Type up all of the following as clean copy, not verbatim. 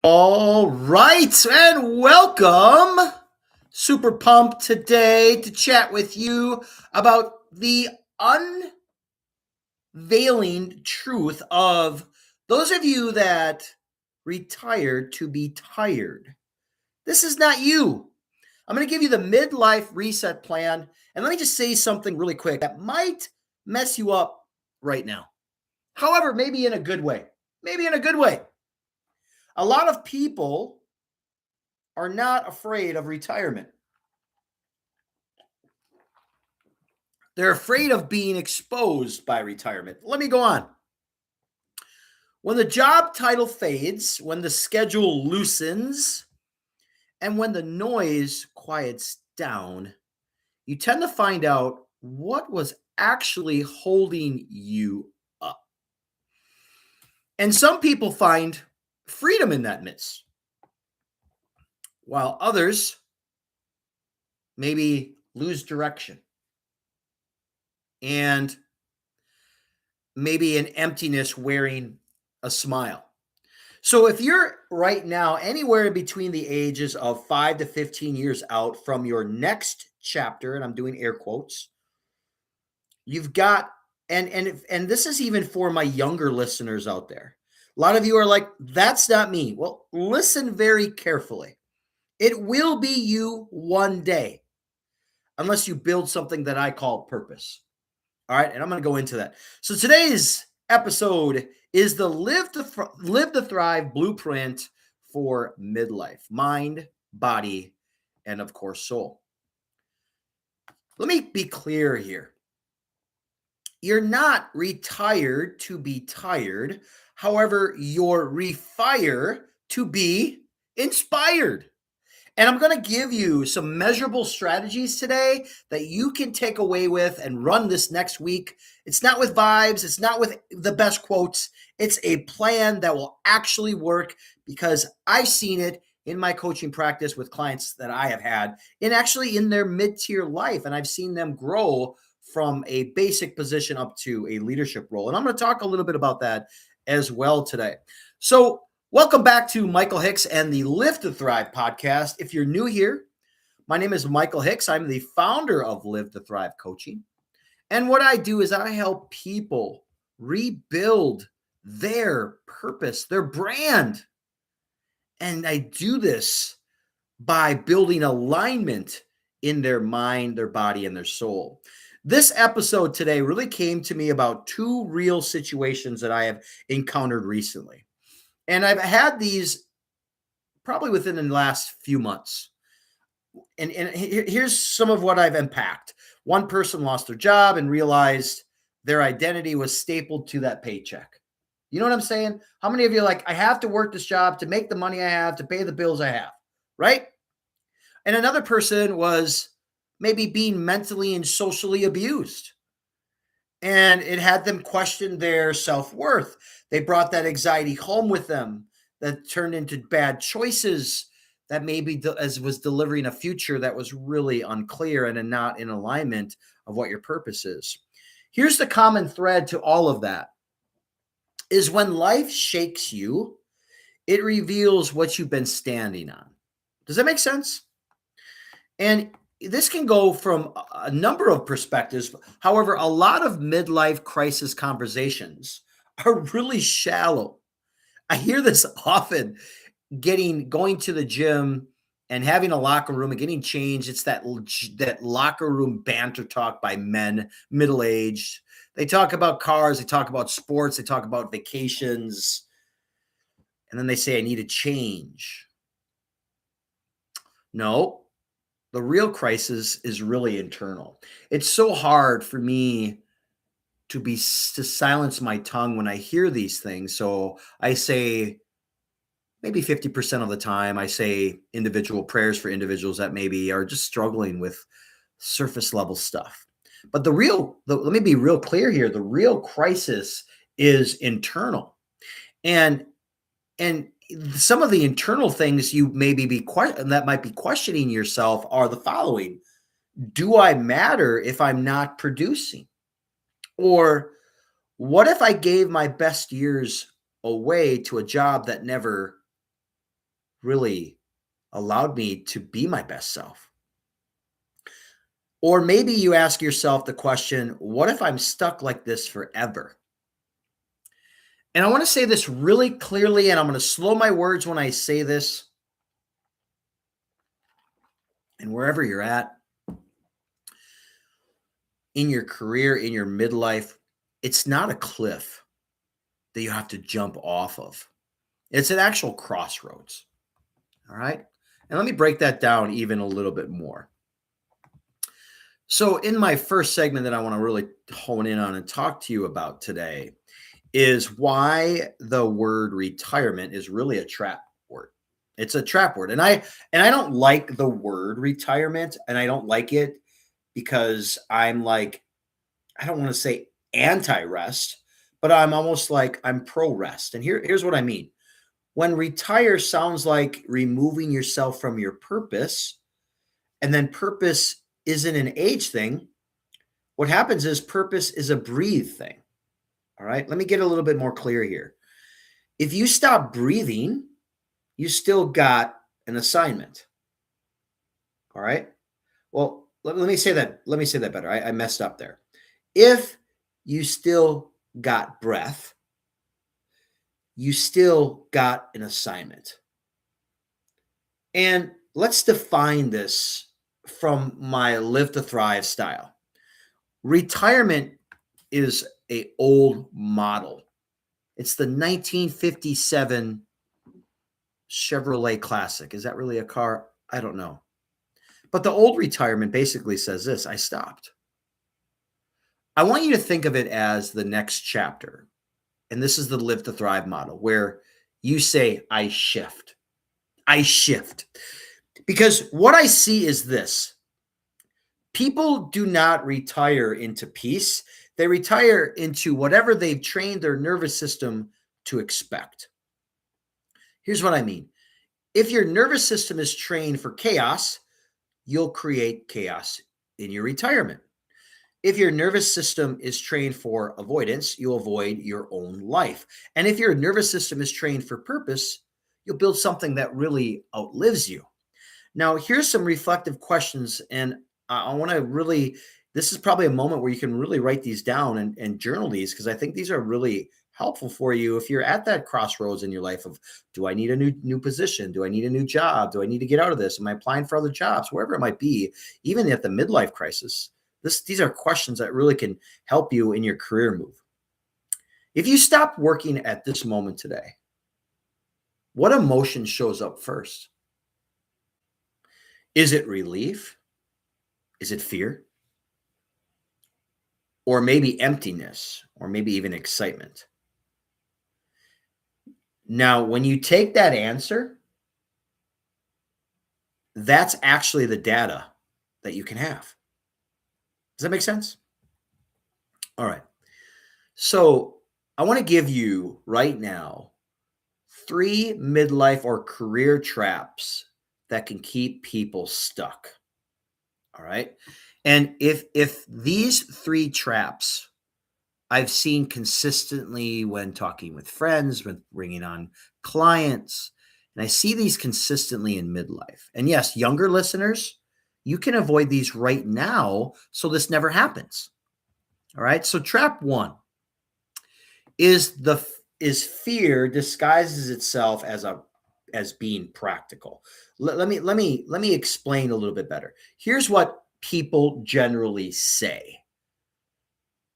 All right, and welcome. Super pumped today to chat with you about the unveiling truth of those of you that retired to be tired. This is not you. I'm going to give you the midlife reset plan. And let me just say something really quick that might mess you up right now. However, maybe in a good way. Maybe in a good way. A lot of people are not afraid of retirement. They're afraid of being exposed by retirement. Let me go on. When the job title fades, when the schedule loosens, and when the noise quiets down, you tend to find out what was actually holding you up. And some people find freedom in that midst, while others maybe lose direction and maybe an emptiness wearing a smile. So if you're right now anywhere between the ages of 5 to 15 years out from your next chapter, and I'm doing air quotes, you've got and this is even for my younger listeners out there. A lot of you are like, that's not me. Well, listen very carefully. It will be you one day, unless you build something that I call purpose. All right, and I'm going to go into that. So today's episode is the Live to Thrive blueprint for midlife, mind, body, and of course, soul. Let me be clear here. You're not retired to be tired. However, you're refire to be inspired. And I'm going to give you some measurable strategies today that you can take away with and run this next week. It's not with vibes. It's not with the best quotes. It's a plan that will actually work because I've seen it in my coaching practice with clients that I have had and actually in their mid-tier life. And I've seen them grow from a basic position up to a leadership role. And I'm going to talk a little bit about that as well today. So welcome back to Michael Hicks and the Live to Thrive podcast. If you're new here, my name is Michael Hicks. I'm the founder of Live to Thrive Coaching. And what I do is I help people rebuild their purpose, their brand. And I do this by building alignment in their mind, their body, and their soul. This episode today really came to me about two real situations that I have encountered recently. And I've had these probably within the last few months. And here's some of what I've unpacked. One person lost their job and realized their identity was stapled to that paycheck. You know what I'm saying? How many of you are like, I have to work this job to make the money I have, to pay the bills I have, right? And another person was maybe being mentally and socially abused. And it had them question their self-worth. They brought that anxiety home with them that turned into bad choices that maybe as was delivering a future that was really unclear and not in alignment of what your purpose is. Here's the common thread to all of that is when life shakes you, it reveals what you've been standing on. Does that make sense? And this can go from a number of perspectives. However, a lot of midlife crisis conversations are really shallow. I hear this often going to the gym and having a locker room and getting changed. It's that locker room banter talk by men, middle-aged. They talk about cars, they talk about sports, they talk about vacations. And then they say, I need a change. No, the real crisis is really internal. It's so hard for me to silence my tongue when I hear these things. So I say maybe 50% of the time, I say individual prayers for individuals that maybe are just struggling with surface level stuff. But let me be real clear here. The real crisis is internal. And some of the internal things you maybe that might be questioning yourself are the following. Do I matter if I'm not producing? Or what if I gave my best years away to a job that never really allowed me to be my best self? Or maybe you ask yourself the question, what if I'm stuck like this forever? And I want to say this really clearly, and I'm going to slow my words when I say this. And wherever you're at in your career, in your midlife, it's not a cliff that you have to jump off of. It's an actual crossroads. All right. And let me break that down even a little bit more. So, in my first segment that I want to really hone in on and talk to you about today is why the word retirement is really a trap word. It's a trap word. And I don't like the word retirement, and I don't like it because I'm like, I don't want to say anti-rest, but I'm almost like I'm pro-rest. And here's what I mean. When retire sounds like removing yourself from your purpose, and then purpose isn't an age thing, what happens is purpose is a breathe thing. All right. Let me get a little bit more clear here. If you stop breathing, you still got an assignment. All right. Well, let me say that. Let me say that better. I messed up there. If you still got breath, you still got an assignment. And let's define this from my Live to Thrive style. Retirement is an old model. It's the 1957 Chevrolet Classic. Is that really a car? I don't know. But the old retirement basically says this: I stopped. I want you to think of it as the next chapter. And this is the Live to Thrive model where you say, I shift. I shift. Because what I see is this: people do not retire into peace. They retire into whatever they've trained their nervous system to expect. Here's what I mean. If your nervous system is trained for chaos, you'll create chaos in your retirement. If your nervous system is trained for avoidance, you'll avoid your own life. And if your nervous system is trained for purpose, you'll build something that really outlives you. Now, here's some reflective questions, and I want to really, this is probably a moment where you can really write these down and journal these, because I think these are really helpful for you if you're at that crossroads in your life of, do I need a new position? Do I need a new job? Do I need to get out of this? Am I applying for other jobs? Wherever it might be, even at the midlife crisis, these are questions that really can help you in your career move. If you stop working at this moment today, what emotion shows up first? Is it relief? Is it fear? Or maybe emptiness? Or maybe even excitement? Now, when you take that answer, that's actually the data that you can have. Does that make sense? All right. So I want to give you right now 3 midlife or career traps that can keep people stuck. All right. And if these 3 traps I've seen consistently when talking with friends, when bringing on clients, and I see these consistently in midlife. And yes, younger listeners, you can avoid these right now so this never happens. All right. So trap 1 is fear disguises itself as being practical. Let me explain a little bit better. Here's what people generally say.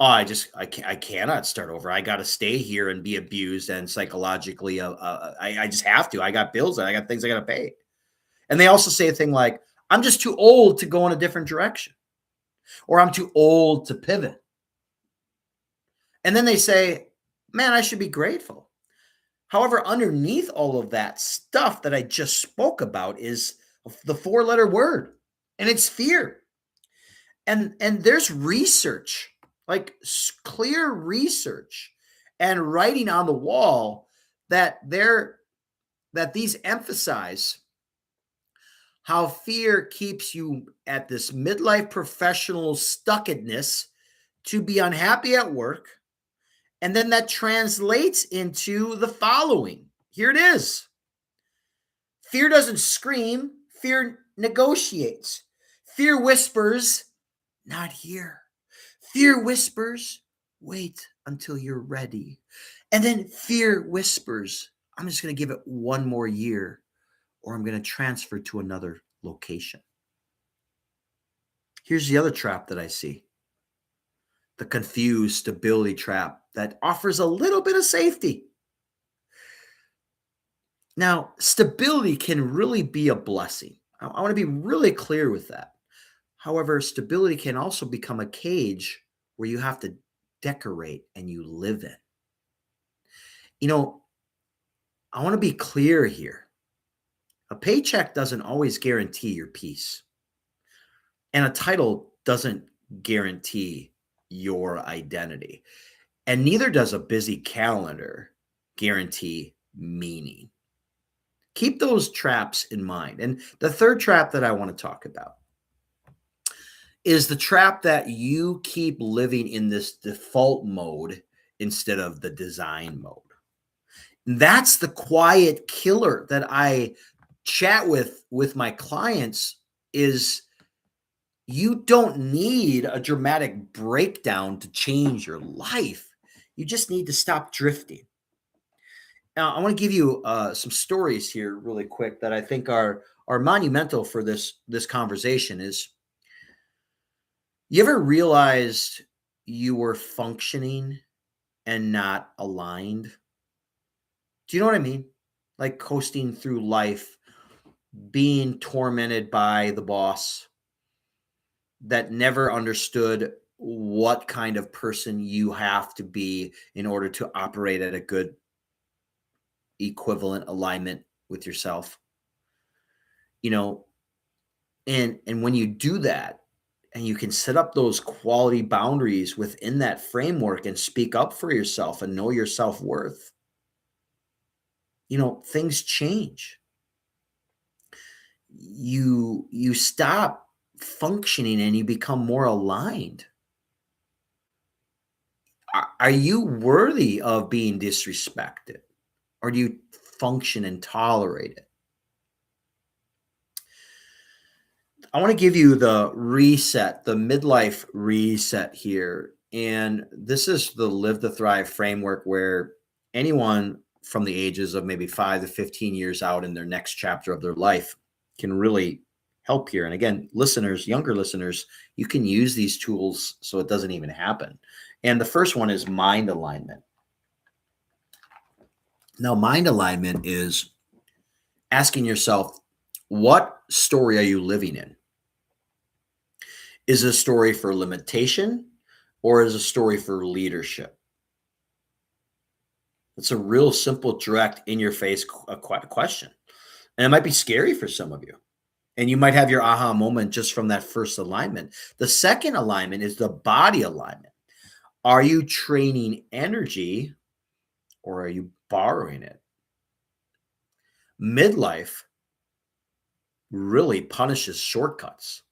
Oh, I cannot start over. I got to stay here and be abused and psychologically. I just have to. I got bills and I got things I got to pay. And they also say a thing like, I'm just too old to go in a different direction, or I'm too old to pivot. And then they say, man, I should be grateful. However, underneath all of that stuff that I just spoke about is the 4-letter word, and it's fear. And there's research, like clear research and writing on the wall that these emphasize how fear keeps you at this midlife professional stuckedness to be unhappy at work. And then that translates into the following. Here it is. Fear doesn't scream, fear negotiates. Fear whispers, not here. Fear whispers, wait until you're ready. And then fear whispers, I'm just going to give it one more year or I'm going to transfer to another location. Here's the other trap that I see, the confused stability trap that offers a little bit of safety. Now, stability can really be a blessing. I want to be really clear with that. However, stability can also become a cage where you have to decorate and you live in. You know, I want to be clear here. A paycheck doesn't always guarantee your peace, and a title doesn't guarantee your identity. And neither does a busy calendar guarantee meaning. Keep those traps in mind. And the third trap that I want to talk about is the trap that you keep living in this default mode instead of the design mode. That's the quiet killer that I chat with my clients is you don't need a dramatic breakdown to change your life. You just need to stop drifting. Now, I want to give you some stories here really quick that I think are monumental for this conversation. Is you ever realized you were functioning and not aligned? Do you know what I mean? Like coasting through life, being tormented by the boss that never understood what kind of person you have to be in order to operate at a good equivalent alignment with yourself. You know, and when you do that and you can set up those quality boundaries within that framework and speak up for yourself and know your self-worth, things change. You stop functioning and you become more aligned. Are you worthy of being disrespected, or do you function and tolerate it? I want to give you the reset, the midlife reset here. And this is the Live to Thrive framework where anyone from the ages of maybe 5 to 15 years out in their next chapter of their life can really help here. And again, listeners, younger listeners, you can use these tools so it doesn't even happen. And the first one is mind alignment. Now, mind alignment is asking yourself, what story are you living in? Is a story for limitation or is a story for leadership? It's a real simple, direct, in your face question. And it might be scary for some of you. And you might have your aha moment just from that first alignment. The second alignment is the body alignment. Are you training energy or are you borrowing it? Midlife really punishes shortcuts.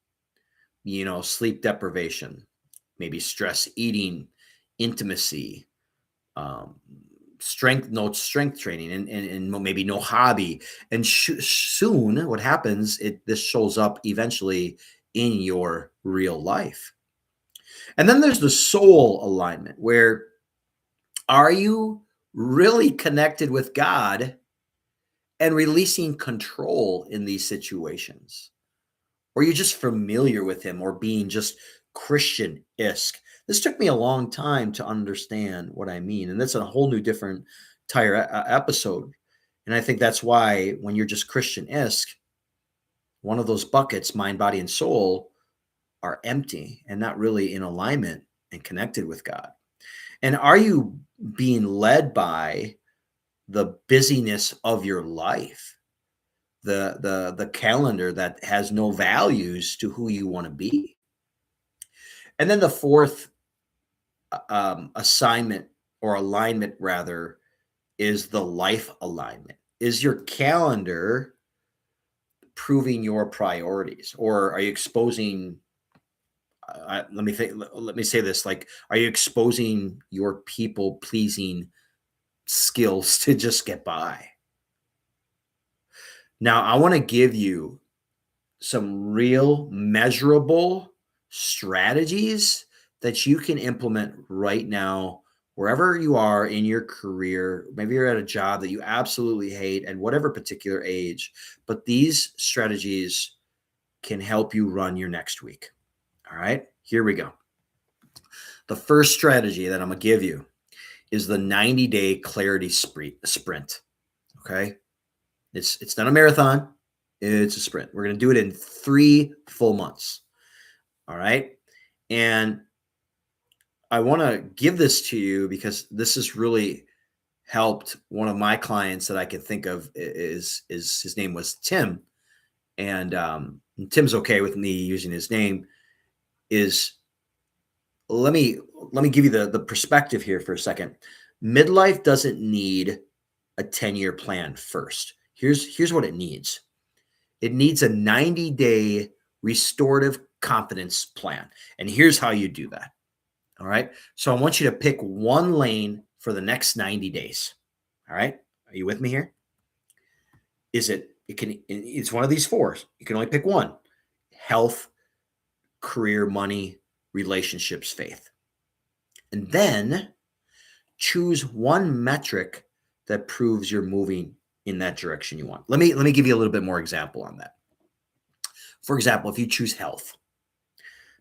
Sleep deprivation, maybe stress eating, intimacy, strength training, and maybe no hobby. And soon what happens, this shows up eventually in your real life. And then there's the soul alignment, where are you really connected with God and releasing control in these situations? Or are you just familiar with him or being just Christian-esque? This took me a long time to understand what I mean. And that's a whole new different entire episode. And I think that's why when you're just Christian-esque, one of those buckets, mind, body, and soul, are empty and not really in alignment and connected with God. And are you being led by the busyness of your life? The calendar that has no values to who you want to be. And then the fourth assignment or alignment rather is the life alignment. Is your calendar proving your priorities, or are you exposing let me say this, like, are you exposing your people pleasing skills to just get by? Now, I want to give you some real measurable strategies that you can implement right now, wherever you are in your career. Maybe you're at a job that you absolutely hate at whatever particular age, but these strategies can help you run your next week. All right, here we go. The first strategy that I'm going to give you is the 90-day clarity sprint. Okay. It's not a marathon. It's a sprint. We're going to do it in 3 full months. All right. And I want to give this to you because this has really helped one of my clients that I can think of is his name was Tim. And Tim's okay with me using his name. Is let me give you the perspective here for a second. Midlife doesn't need a 10-year plan first. Here's what it needs. It needs a 90-day restorative confidence plan. And here's how you do that. All right. So I want you to pick one lane for the next 90 days. All right. Are you with me here? It's one of these 4. You can only pick one: health, career, money, relationships, faith. And then choose one metric that proves you're moving in that direction you want. Let me give you a little bit more example on that. For example, if you choose health,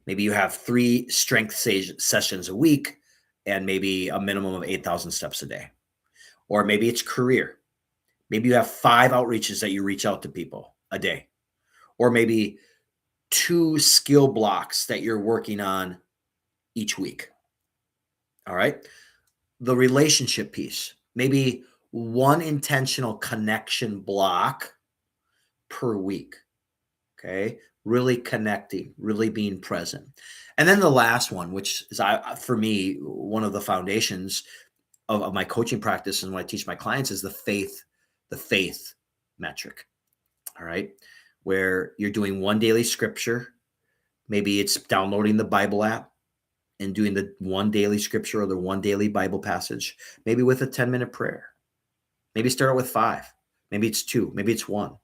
maybe you have 3 strength sessions a week and maybe a minimum of 8,000 steps a day. Or maybe it's career. Maybe you have 5 outreaches that you reach out to people a day. Or maybe 2 skill blocks that you're working on each week. All right. The relationship piece, maybe 1 intentional connection block per week. Okay. Really connecting, really being present. And then the last one, which is for me, one of the foundations of my coaching practice and what I teach my clients, is the faith metric. All right. Where you're doing 1 daily scripture. Maybe it's downloading the Bible app and doing the 1 daily scripture or the 1 daily Bible passage, maybe with a 10-minute prayer. Maybe start out with 5. Maybe it's 2. Maybe it's 1.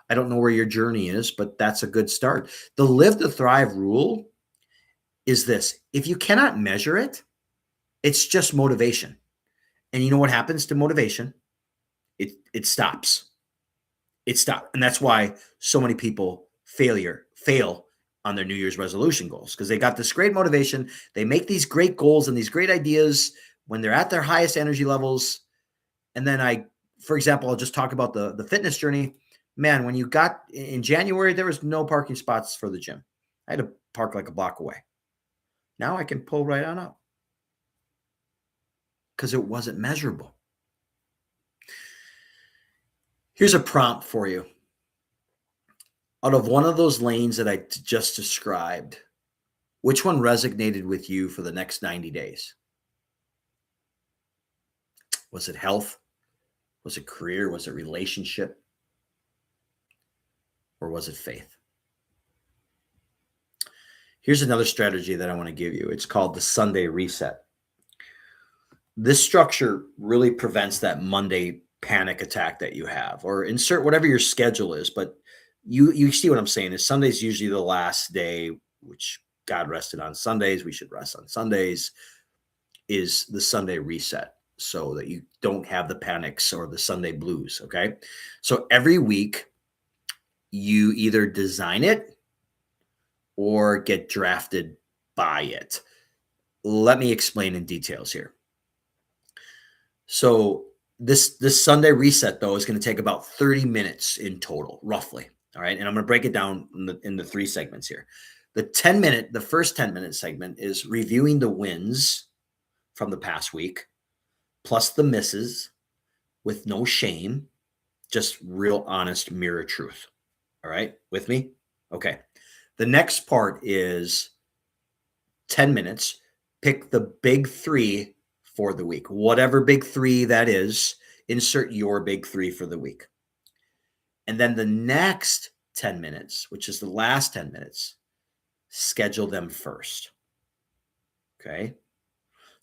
I don't know where your journey is, but that's a good start. The live to thrive rule is this: if you cannot measure it, it's just motivation. And you know what happens to motivation? It stops. It stops. And that's why so many people fail on their New Year's resolution goals, because they got this great motivation. They make these great goals and these great ideas when they're at their highest energy levels. And then for example, I'll just talk about the fitness journey. Man, when you got in January, there was no parking spots for the gym. I had to park like a block away. Now I can pull right on up because it wasn't measurable. Here's a prompt for you. Out of one of those lanes that I just described, which one resonated with you for the next 90 days? Was it health? Was it career? Was it relationship? Or was it faith? Here's another strategy that I want to give you. It's called the Sunday Reset. This structure really prevents that Monday panic attack that you have, or insert whatever your schedule is. But you see what I'm saying is Sunday's usually the last day, which God rested on Sundays. We should rest on Sundays, is the Sunday reset, so that you don't have the panics or the Sunday blues. Okay. So every week you either design it or get drafted by it. Let me explain in details here. So this Sunday reset, though, is going to take about 30 minutes in total, roughly. All right. And I'm going to break it down in the 3 segments here. The first 10-minute segment is reviewing the wins from the past week, plus the misses, with no shame, just real honest mirror truth. All right. With me? Okay. The next part is 10 minutes. Pick the big 3 for the week. Whatever big 3 that is, insert your big 3 for the week. And then the next 10 minutes, which is the last 10 minutes, schedule them first. Okay.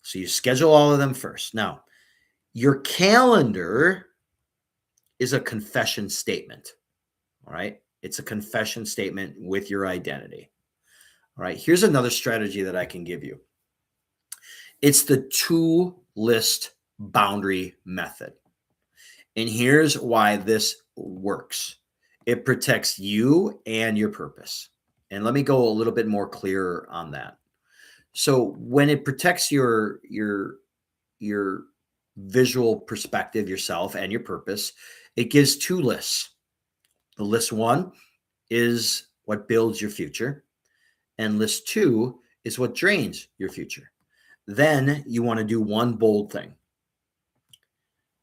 So you schedule all of them first. Now, your calendar is a confession statement. All right. It's a confession statement with your identity. All right. Here's another strategy that I can give you. It's the two-list boundary method. And here's why this works. It protects you and your purpose. And let me go a little bit more clear on that. So when it protects your visual perspective, yourself and your purpose, it gives two lists. The list one is what builds your future, and list two is what drains your future. Then you want to do one bold thing.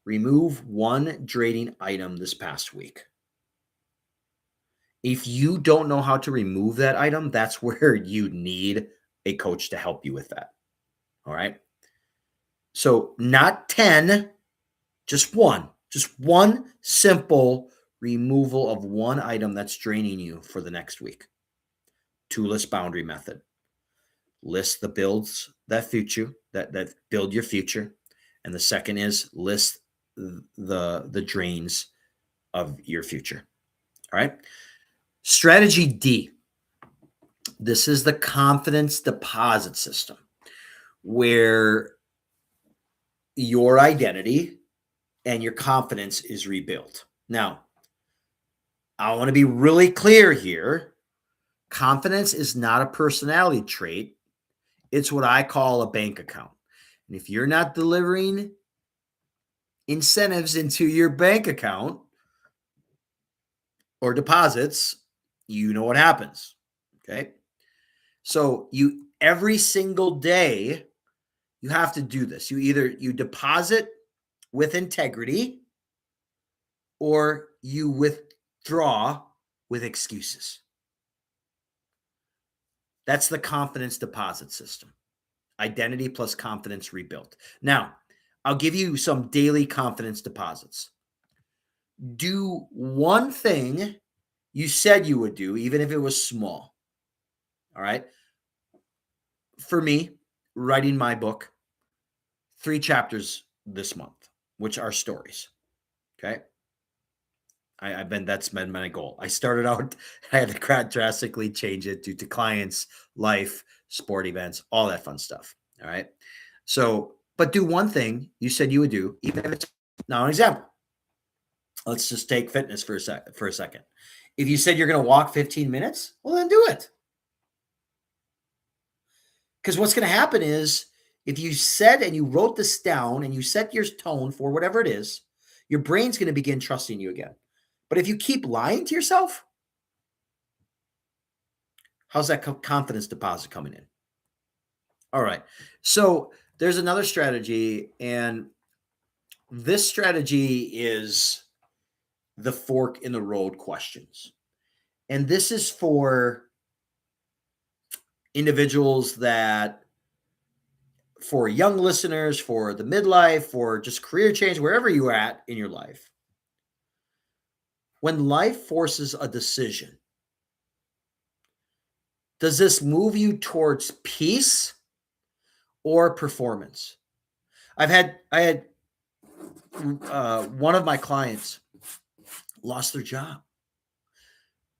Remove one draining item this past week. If you don't know how to remove that item, that's where you need a coach to help you with that. All right. So not 10, just one simple removal of one item that's draining you for the next week. Two-list boundary method. List the builds that future, that build your future. And the second is list the drains of your future. All right. Strategy D. This is the confidence deposit system, where your identity and your confidence is rebuilt. Now, I want to be really clear here. Confidence is not a personality trait. It's what I call a bank account. And if you're not delivering incentives into your bank account or deposits, you know what happens. Okay. So every single day, you have to do this. You deposit with integrity, or you withdraw with excuses. That's the confidence deposit system. Identity plus confidence rebuilt. Now, I'll give you some daily confidence deposits. Do one thing you said you would do, even if it was small. All right. For me, writing my book, 3 chapters this month, which are stories. Okay. That's been my goal. I started out, I had to drastically change it due to clients, life, sport events, all that fun stuff. All right. So, but do one thing you said you would do, even if it's now an example. Let's just take fitness for a second. If you said you're going to walk 15 minutes, well, then do it. Because what's going to happen is if you said and you wrote this down and you set your tone for whatever it is, your brain's going to begin trusting you again. But if you keep lying to yourself, how's that confidence deposit coming in? All right. So there's another strategy, and this strategy is the fork in the road questions. And this is for individuals for young listeners, for the midlife, for just career change, wherever you're at in your life. When life forces a decision, does this move you towards peace or performance? I had one of my clients lost their job.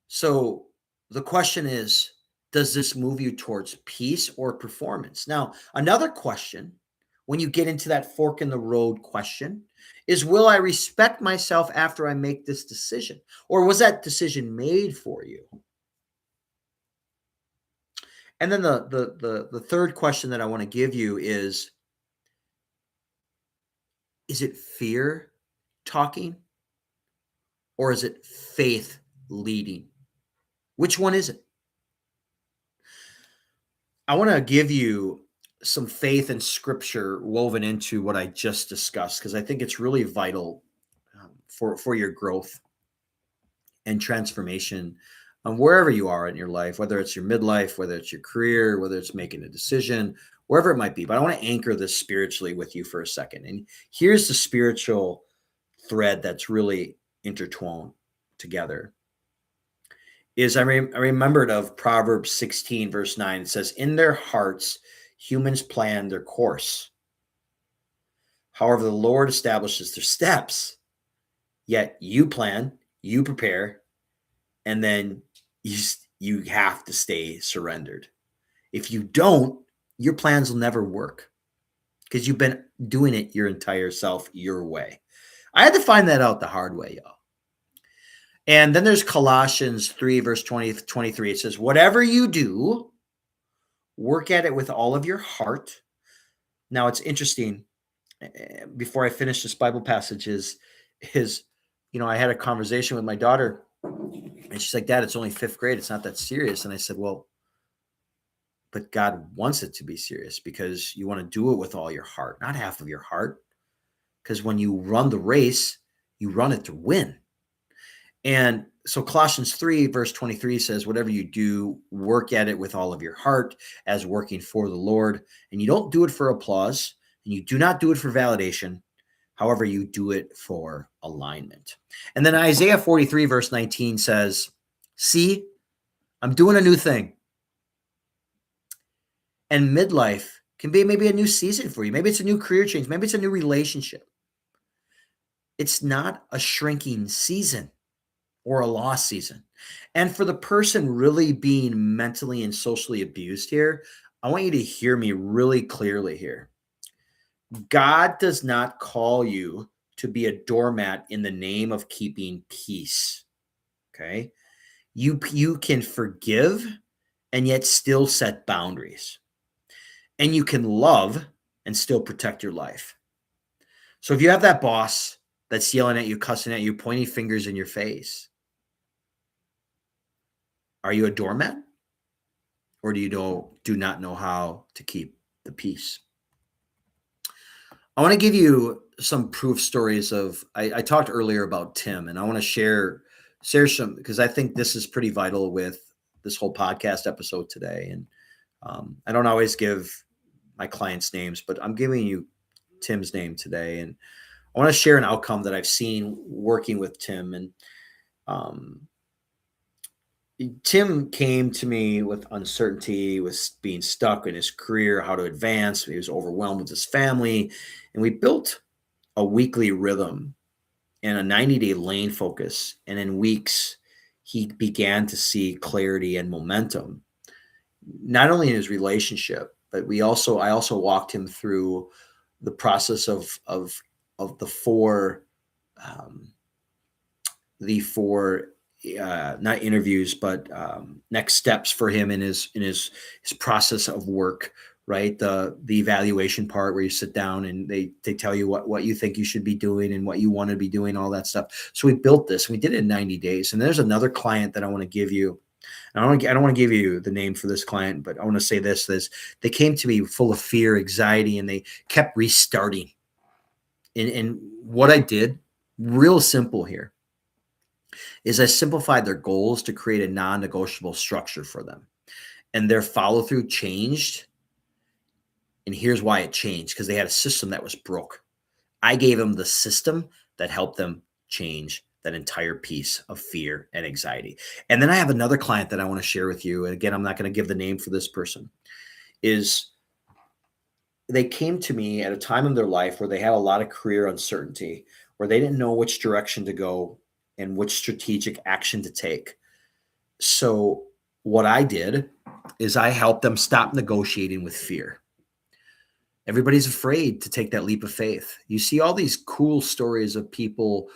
So the question is, does this move you towards peace or performance? Now, another question, when you get into that fork in the road question, is will I respect myself after I make this decision? Or was that decision made for you? And then the third question that I want to give you is it fear talking or is it faith leading? Which one is it? I want to give you some faith and scripture woven into what I just discussed, because I think it's really vital for your growth and transformation wherever you are in your life, whether it's your midlife, whether it's your career, whether it's making a decision, wherever it might be. But I want to anchor this spiritually with you for a second. And here's the spiritual thread that's really intertwined together. I remembered of Proverbs 16, verse 9. It says, in their hearts, humans plan their course. However, the Lord establishes their steps. Yet you plan, you prepare, and then you have to stay surrendered. If you don't, your plans will never work because you've been doing it your entire self your way. I had to find that out the hard way, y'all. And then there's Colossians 3, verse 23. It says, whatever you do, work at it with all of your heart. Now, it's interesting. Before I finish this Bible passage is, I had a conversation with my daughter, and she's like, Dad, it's only 5th grade. It's not that serious. And I said, well, but God wants it to be serious because you want to do it with all your heart, not half of your heart. Because when you run the race, you run it to win. And so Colossians 3, verse 23 says, whatever you do, work at it with all of your heart as working for the Lord. And you don't do it for applause, and you do not do it for validation. However, you do it for alignment. And then Isaiah 43, verse 19 says, see, I'm doing a new thing. And midlife can be maybe a new season for you. Maybe it's a new career change. Maybe it's a new relationship. It's not a shrinking season or a lost season. And for the person really being mentally and socially abused here, I want you to hear me really clearly here. God does not call you to be a doormat in the name of keeping peace. Okay? You can forgive and yet still set boundaries. And you can love and still protect your life. So if you have that boss that's yelling at you, cussing at you, pointing fingers in your face, are you a doormat? Or do you do not know how to keep the peace? I want to give you some proof stories of, I talked earlier about Tim, and I want to share some, because I think this is pretty vital with this whole podcast episode today. And I don't always give my clients' names, but I'm giving you Tim's name today. And I want to share an outcome that I've seen working with Tim. And Tim came to me with uncertainty, with being stuck in his career, how to advance. He was overwhelmed with his family. And we built a weekly rhythm and a 90-day lane focus. And in weeks, he began to see clarity and momentum, not only in his relationship, but I also walked him through the process of the four not interviews, but next steps for him in his process of work, right? The evaluation part where you sit down and they tell you what you think you should be doing and what you want to be doing, all that stuff. So we built this, we did it in 90 days. And there's another client that I want to give you. And I don't want to give you the name for this client, but I want to say this, they came to me full of fear, anxiety, and they kept restarting. And what I did, real simple here, is I simplified their goals to create a non-negotiable structure for them. And their follow-through changed. And here's why it changed, because they had a system that was broke. I gave them the system that helped them change that entire piece of fear and anxiety. And then I have another client that I want to share with you. And again, I'm not going to give the name for this person. Is they came to me at a time in their life where they had a lot of career uncertainty, where they didn't know which direction to go and which strategic action to take. So what I did is I helped them stop negotiating with fear. Everybody's afraid to take that leap of faith. You see all these cool stories of people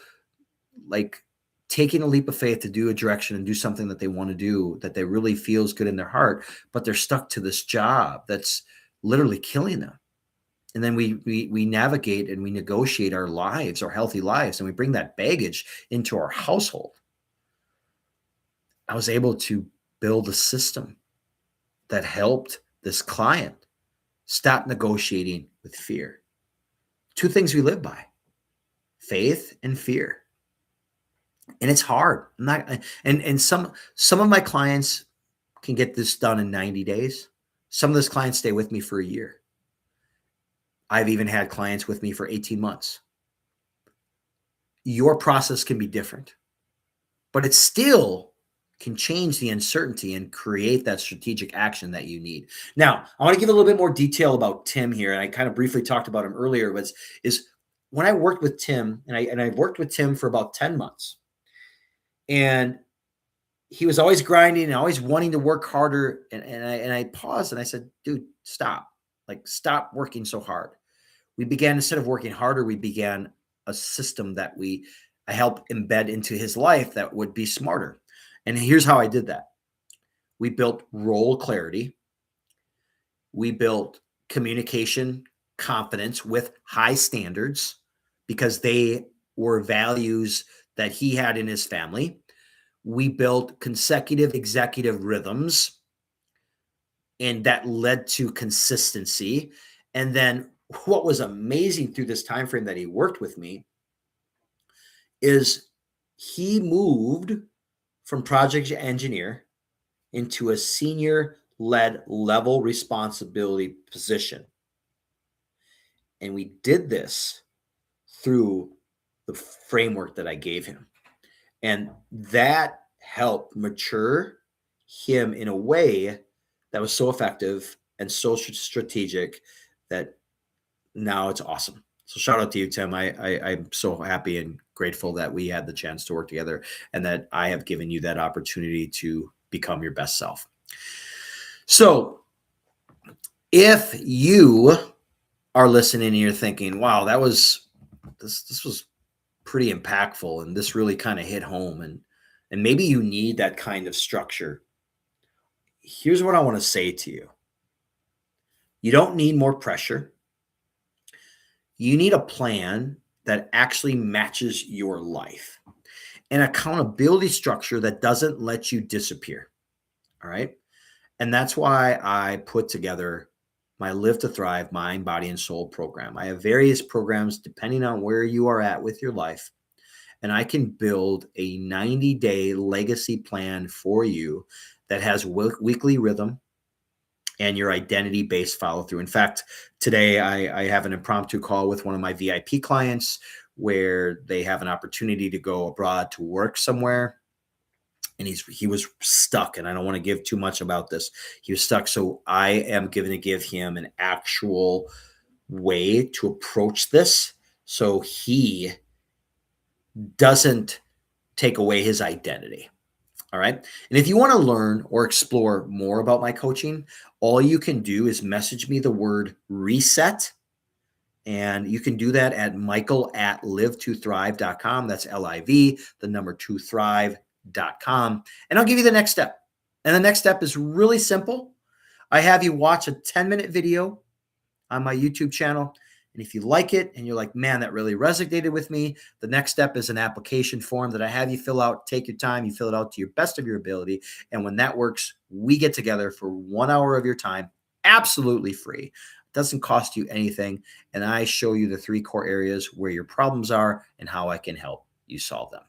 like taking a leap of faith to do a direction and do something that they want to do, that they really feels good in their heart, but they're stuck to this job that's literally killing them. And then we navigate and we negotiate our lives, our healthy lives, and we bring that baggage into our household. I was able to build a system that helped this client stop negotiating with fear. Two things we live by: faith and fear. And it's hard. Some of my clients can get this done in 90 days. Some of those clients stay with me for a year. I've even had clients with me for 18 months. Your process can be different, but it still can change the uncertainty and create that strategic action that you need. Now, I want to give a little bit more detail about Tim here. And I kind of briefly talked about him earlier, is when I worked with Tim, and I've worked with Tim for about 10 months. And he was always grinding and always wanting to work harder. And I paused and I said, dude, stop. Like, stop working so hard. We began, instead of working harder, we began a system that I helped embed into his life that would be smarter. And here's how I did that. We built role clarity. We built communication confidence with high standards because they were values that he had in his family. We built consecutive executive rhythms, and that led to consistency. And then what was amazing through this time frame that he worked with me is he moved from project engineer into a senior led level responsibility position. And we did this through the framework that I gave him. And that helped mature him in a way that was so effective and so strategic that now it's awesome. So shout out to you, Tim. I'm so happy and grateful that we had the chance to work together and that I have given you that opportunity to become your best self. So if you are listening and you're thinking, wow, this was pretty impactful and this really kind of hit home, and maybe you need that kind of structure, here's what I want to say to you. You don't need more pressure. You need a plan that actually matches your life, an accountability structure that doesn't let you disappear. All right. And that's why I put together my Live to Thrive Mind, Body, and Soul program. I have various programs depending on where you are at with your life. And I can build a 90-day legacy plan for you that has weekly rhythm and your identity-based follow-through. In fact, today I have an impromptu call with one of my VIP clients where they have an opportunity to go abroad to work somewhere. And he was stuck, and I don't want to give too much about this. He was stuck. So I am going to give him an actual way to approach this so he doesn't take away his identity. All right. And if you want to learn or explore more about my coaching, all you can do is message me the word reset. And you can do that at michael@live2thrive.com. That's LIV, the number 2thrive.com. And I'll give you the next step. And the next step is really simple. I have you watch a 10-minute video on my YouTube channel. And if you like it and you're like, man, that really resonated with me, the next step is an application form that I have you fill out. Take your time. You fill it out to your best of your ability. And when that works, we get together for 1 hour of your time, absolutely free. It doesn't cost you anything. And I show you the 3 core areas where your problems are and how I can help you solve them.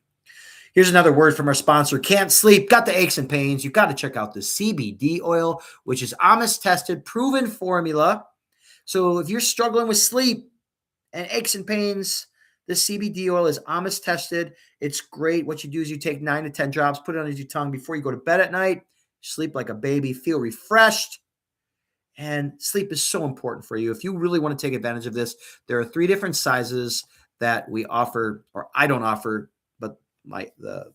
Here's another word from our sponsor. Can't sleep, got the aches and pains. You've got to check out the CBD oil, which is Amos tested, proven formula. So if you're struggling with sleep and aches and pains, the CBD oil is Amos tested. It's great. What you do is you take 9 to 10 drops, put it under your tongue before you go to bed at night. Sleep like a baby, feel refreshed. And sleep is so important for you. If you really want to take advantage of this, there are 3 different sizes that we offer, or I don't offer, but the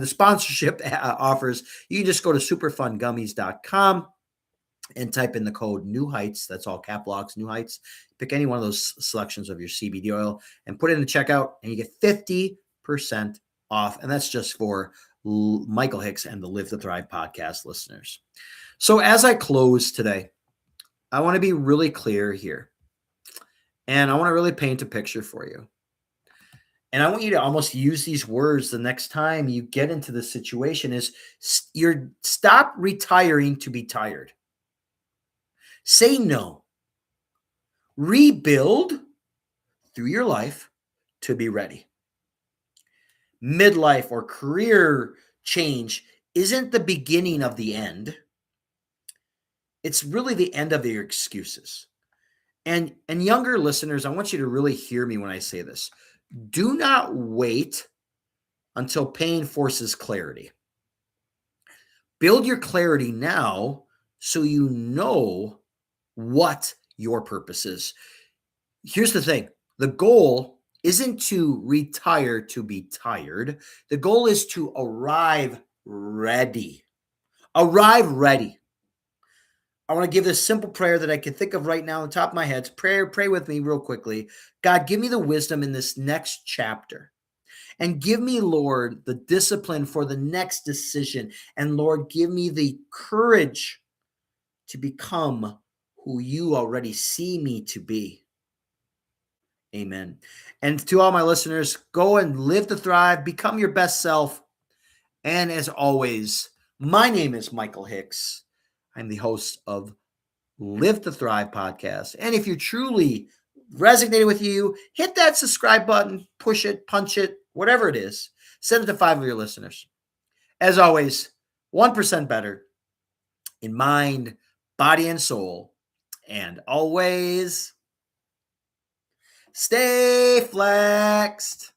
sponsorship offers. You can just go to superfungummies.com and type in the code New Heights. That's all cap locks, New Heights. Pick any one of those selections of your CBD oil and put it in the checkout, and you get 50% off. And that's just for Michael Hicks and the Live to Thrive podcast listeners. So as I close today, I want to be really clear here. And I want to really paint a picture for you. And I want you to almost use these words the next time you get into the situation is stop retiring to be tired. Say no. Rebuild through your life to be ready. Midlife or career change isn't the beginning of the end. It's really the end of your excuses. And younger listeners, I want you to really hear me when I say this. Do not wait until pain forces clarity. Build your clarity now so you know what your purpose is. Here's the thing. The goal isn't to retire to be tired. The goal is to arrive ready. Arrive ready. I want to give this simple prayer that I can think of right now on the top of my head. Pray with me real quickly. God, give me the wisdom in this next chapter. And give me, Lord, the discipline for the next decision. And Lord, give me the courage to become who you already see me to be. Amen. And to all my listeners, go and live to thrive, become your best self. And as always, my name is Michael Hicks. I'm the host of Live to Thrive podcast. And if you truly resonated with you, hit that subscribe button, push it, punch it, whatever it is. Send it to 5 of your listeners. As always, 1% better in mind, body, and soul. And always stay flexed.